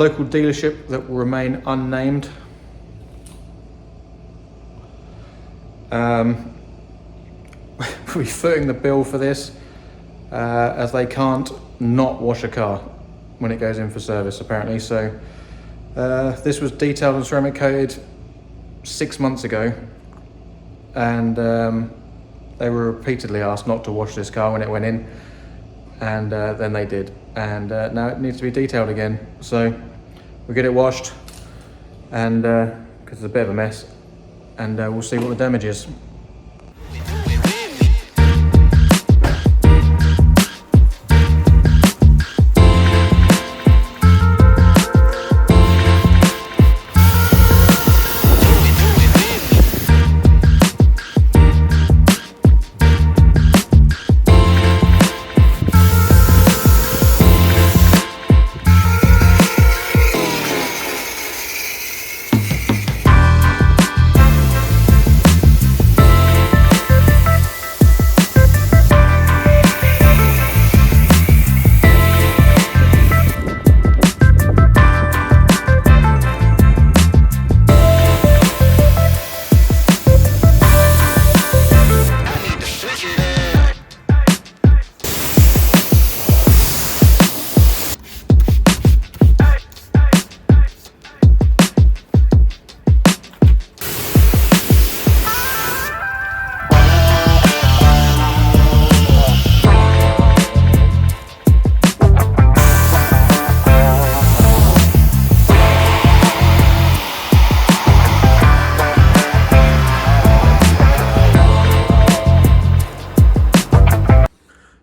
local dealership that will remain unnamed. We'll be footing the bill for this, as they can't not wash a car when it goes in for service apparently. So this was detailed and ceramic coated 6 months ago, and they were repeatedly asked not to wash this car when it went in, and then they did, and now it needs to be detailed again. So we'll get it washed, and because it's a bit of a mess, and we'll see what the damage is.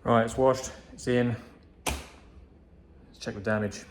Right, it's washed, it's in. Let's check the damage.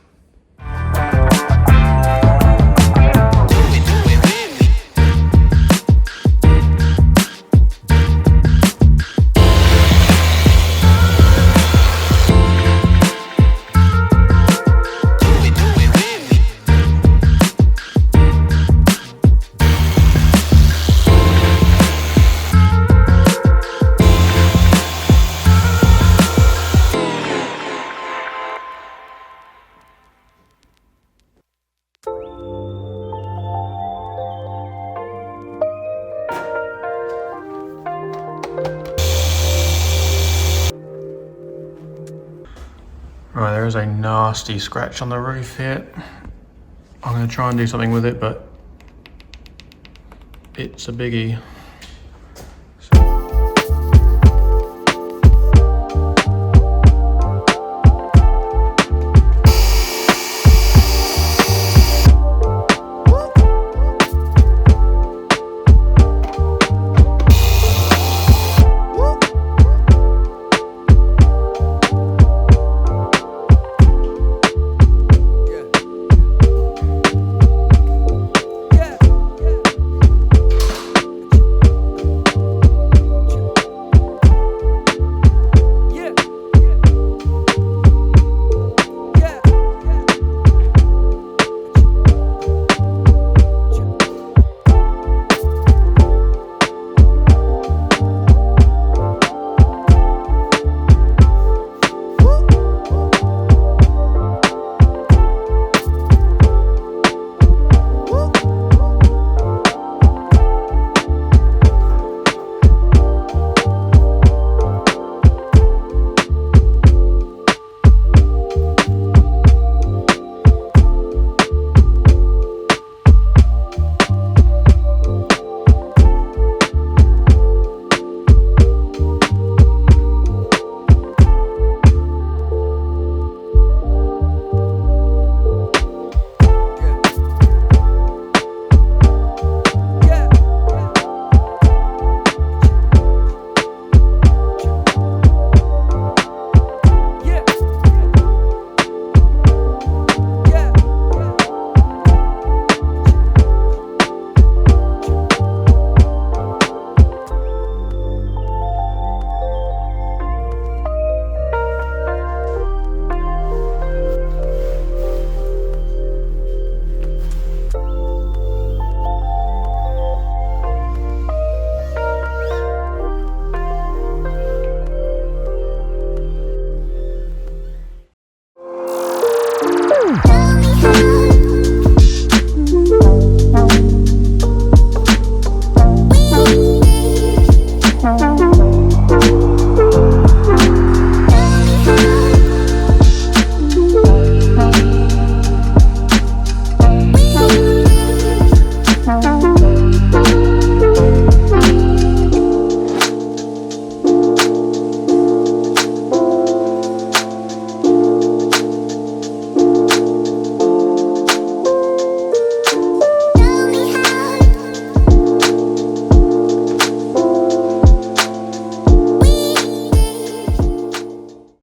Right, there is a nasty scratch on the roof here. I'm going to try and do something with it, but it's a biggie.